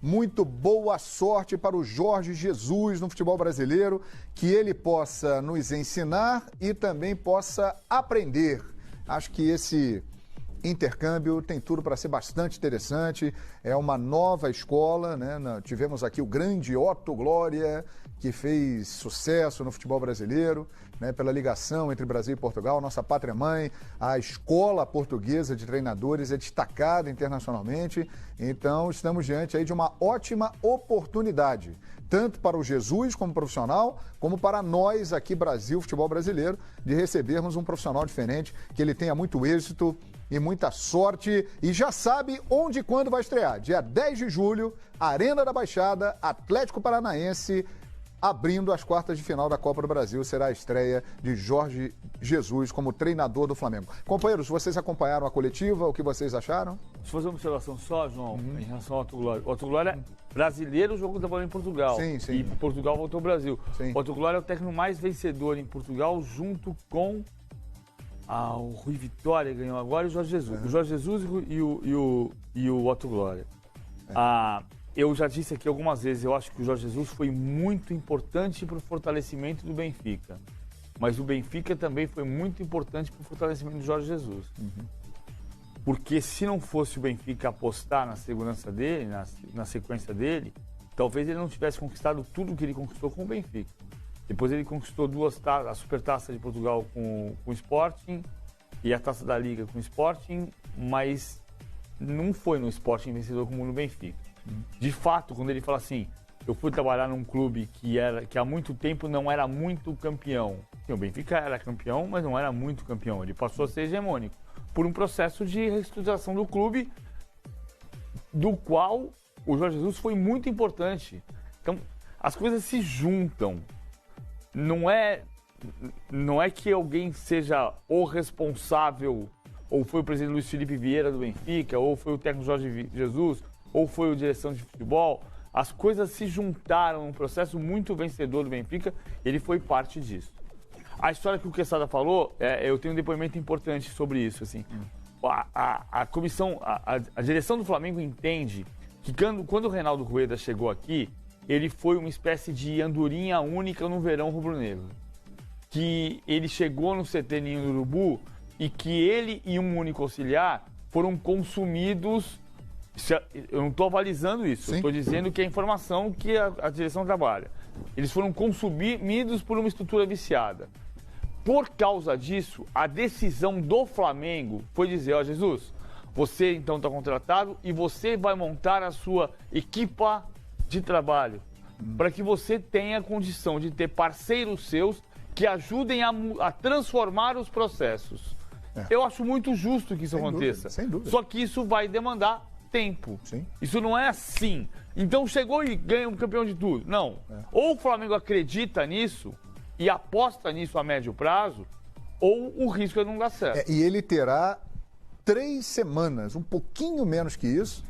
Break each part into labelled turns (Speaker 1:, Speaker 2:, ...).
Speaker 1: muito boa sorte para o Jorge Jesus no futebol brasileiro, que ele possa nos ensinar e também possa aprender. Acho que esse intercâmbio tem tudo para ser bastante interessante, é uma nova escola, né? Tivemos aqui o grande Otto Glória, que fez sucesso no futebol brasileiro, né? Pela ligação entre Brasil e Portugal, nossa pátria-mãe, a escola portuguesa de treinadores é destacada internacionalmente, então estamos diante aí de uma ótima oportunidade, tanto para o Jesus como profissional, como para nós aqui, Brasil, futebol brasileiro, de recebermos um profissional diferente, que ele tenha muito êxito e muita sorte, e já sabe onde e quando vai estrear. Dia 10 de julho, Arena da Baixada, Atlético Paranaense, abrindo as quartas de final da Copa do Brasil, será a estreia de Jorge Jesus como treinador do Flamengo. Companheiros, vocês acompanharam a coletiva, o que vocês acharam?
Speaker 2: Deixa eu fazer uma observação só, João, em relação ao Otto Glória. O Otto Glória, brasileiro, jogou da bola em Portugal.
Speaker 1: Sim, sim.
Speaker 2: E Portugal voltou ao Brasil.
Speaker 1: Sim.
Speaker 2: O Otto Glória é o técnico mais vencedor em Portugal, junto com o Rui Vitória, ganhou agora, e o Jorge Jesus. O Jorge Jesus e o Otto Glória. Eu já disse aqui algumas vezes, eu acho que o Jorge Jesus foi muito importante para o fortalecimento do Benfica. Mas o Benfica também foi muito importante para o fortalecimento do Jorge Jesus. Porque se não fosse o Benfica apostar na segurança dele, na sequência dele, talvez ele não tivesse conquistado tudo que ele conquistou com o Benfica. Depois ele conquistou a Supertaça de Portugal com o Sporting e a Taça da Liga com o Sporting, mas não foi no Sporting vencedor como no Benfica. De fato, quando ele fala assim, eu fui trabalhar num clube que há muito tempo não era muito campeão. Sim, o Benfica era campeão, mas não era muito campeão. Ele passou a ser hegemônico por um processo de reestruturação do clube, do qual o Jorge Jesus foi muito importante. Então, as coisas se juntam. Não é que alguém seja o responsável, ou foi o presidente Luiz Felipe Vieira do Benfica, ou foi o técnico Jorge Jesus, ou foi o direção de futebol. As coisas se juntaram num processo muito vencedor do Benfica, ele foi parte disso. A história que o Quesada falou, eu tenho um depoimento importante sobre isso. Assim. A comissão, a direção do Flamengo entende que quando o Reinaldo Rueda chegou aqui, ele foi uma espécie de andorinha única no verão rubro-negro. Que ele chegou no CT Ninho do Urubu e que ele e um único auxiliar foram consumidos. Eu não estou avalizando isso, estou dizendo que é a informação que a direção trabalha. Eles foram consumidos por uma estrutura viciada. Por causa disso, a decisão do Flamengo foi dizer, Jesus, você então está contratado e você vai montar a sua equipa de trabalho, para que você tenha a condição de ter parceiros seus que ajudem a transformar os processos. Eu acho muito justo que isso aconteça.
Speaker 1: Sem dúvida.
Speaker 2: Só que isso vai demandar tempo. Isso não é assim. Então chegou e ganha um campeão de tudo. Não. Ou o Flamengo acredita nisso e aposta nisso a médio prazo, ou o risco é não dar certo.
Speaker 1: E ele terá 3 semanas, um pouquinho menos que isso,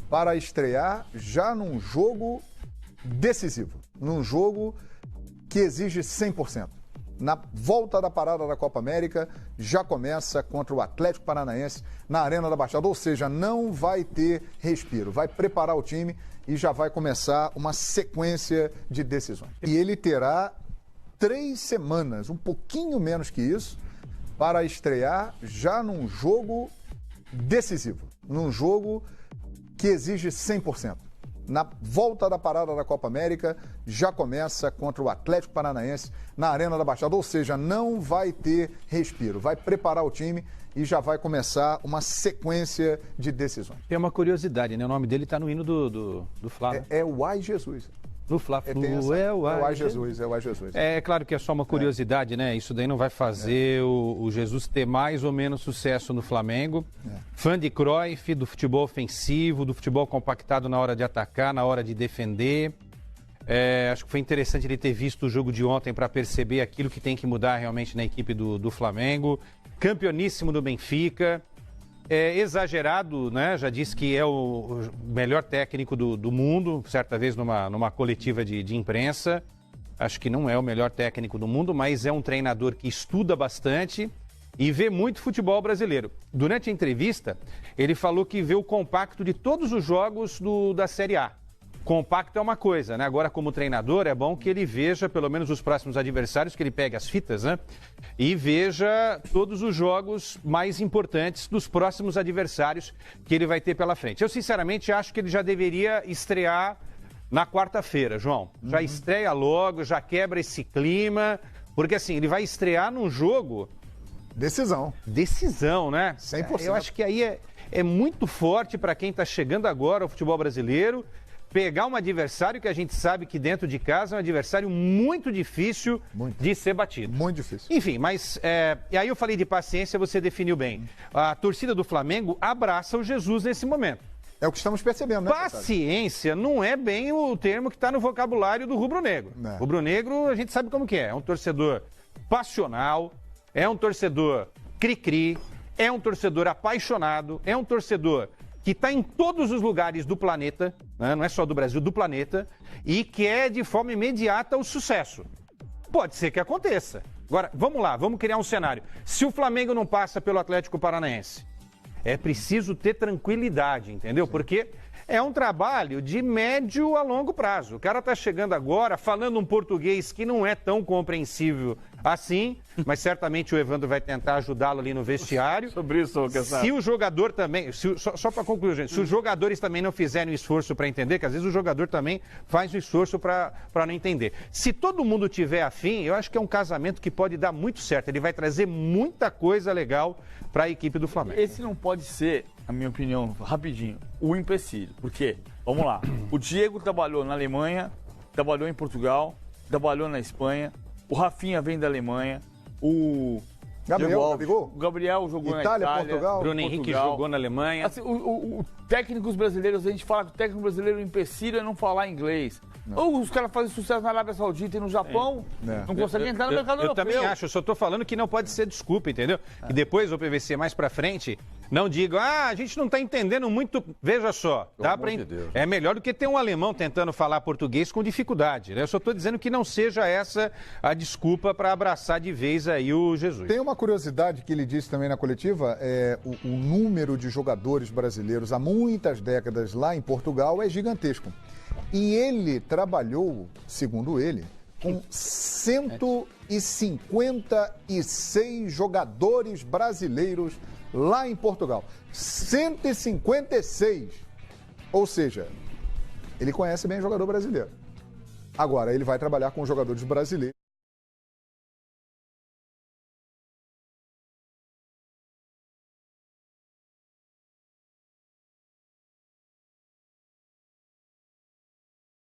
Speaker 1: para estrear já num jogo decisivo, num jogo que exige 100%. Na volta da parada da Copa América, já começa contra o Atlético Paranaense na Arena da Baixada, ou seja, não vai ter respiro, vai preparar o time e já vai começar uma sequência de decisões. E ele terá 3 semanas, um pouquinho menos que isso, para estrear já num jogo decisivo, num jogo que exige 100%. Na volta da parada da Copa América, já começa contra o Atlético Paranaense na Arena da Baixada, ou seja, não vai ter respiro, vai preparar o time e já vai começar uma sequência de decisões.
Speaker 3: Tem uma curiosidade, né? O nome dele está no hino do Fla.
Speaker 1: É o Ai Jesus.
Speaker 3: No Fla-Flu é o Ai
Speaker 1: Jesus. É o Ai Jesus.
Speaker 3: É claro que é só uma curiosidade, né? Isso daí não vai fazer o Jesus ter mais ou menos sucesso no Flamengo. Fã de Cruyff, do futebol ofensivo, do futebol compactado na hora de atacar, na hora de defender. Acho que foi interessante ele ter visto o jogo de ontem para perceber aquilo que tem que mudar realmente na equipe do Flamengo. Campeoníssimo do Benfica. Exagerado, né? Já disse que é o melhor técnico do mundo, certa vez numa coletiva de imprensa. Acho que não é o melhor técnico do mundo, mas é um treinador que estuda bastante e vê muito futebol brasileiro. Durante a entrevista, ele falou que vê o compacto de todos os jogos da Série A. compacto é uma coisa, né? Agora, como treinador, é bom que ele veja pelo menos os próximos adversários, que ele pegue as fitas, né? E veja todos os jogos mais importantes dos próximos adversários que ele vai ter pela frente. Eu, sinceramente, acho que ele já deveria estrear na quarta-feira, João. Já estreia logo, já quebra esse clima, porque assim, ele vai estrear num jogo... Decisão, né?
Speaker 1: 100%.
Speaker 3: Eu acho que aí é muito forte para quem está chegando agora ao futebol brasileiro, pegar um adversário que a gente sabe que dentro de casa é um adversário muito difícil de ser batido.
Speaker 1: Muito difícil.
Speaker 3: Enfim, mas e aí eu falei de paciência, você definiu bem. A torcida do Flamengo abraça o Jesus nesse momento.
Speaker 1: É o que estamos percebendo, né?
Speaker 3: Paciência não é bem o termo que está no vocabulário do rubro-negro.
Speaker 1: É. Rubro-negro,
Speaker 3: a gente sabe como que é. É um torcedor passional, é um torcedor cri-cri, é um torcedor apaixonado, é um torcedor que está em todos os lugares do planeta, né? Não é só do Brasil, do planeta, e quer de forma imediata o sucesso. Pode ser que aconteça. Agora, vamos lá, vamos criar um cenário. Se o Flamengo não passa pelo Atlético Paranaense, é preciso ter tranquilidade, entendeu? Porque é um trabalho de médio a longo prazo. O cara está chegando agora falando um português que não é tão compreensível assim, mas certamente o Evandro vai tentar ajudá-lo ali no vestiário.
Speaker 2: Sobre isso,
Speaker 3: se o jogador também, só para concluir, gente, se os jogadores também não fizerem o esforço para entender, que às vezes o jogador também faz o esforço para não entender. Se todo mundo tiver afim, eu acho que é um casamento que pode dar muito certo. Ele vai trazer muita coisa legal para a equipe do Flamengo.
Speaker 2: Esse não pode ser, na minha opinião, rapidinho, o empecilho. Por quê? Vamos lá. O Diego trabalhou na Alemanha, trabalhou em Portugal, trabalhou na Espanha. O Rafinha vem da Alemanha. O Gabriel jogou
Speaker 1: Itália,
Speaker 2: na Itália.
Speaker 1: Portugal.
Speaker 3: Bruno Henrique jogou na Alemanha.
Speaker 2: Assim, técnicos brasileiros, a gente fala que o técnico brasileiro empecilho é não falar inglês. Ou os caras fazem sucesso na Arábia Saudita e no Japão, não conseguem entrar no mercado europeu.
Speaker 3: Eu também acho, eu só estou falando que não pode ser desculpa, entendeu? Que depois o PVC mais pra frente não diga, a gente não está entendendo muito. Veja só, dá pra... é melhor do que ter um alemão tentando falar português com dificuldade, né? Eu só estou dizendo que não seja essa a desculpa para abraçar de vez aí o Jesus.
Speaker 1: Tem uma curiosidade que ele disse também na coletiva, o número de jogadores brasileiros há muitas décadas lá em Portugal é gigantesco. E ele trabalhou, segundo ele, com 156 jogadores brasileiros lá em Portugal. 156! Ou seja, ele conhece bem o jogador brasileiro. Agora, ele vai trabalhar com jogadores brasileiros.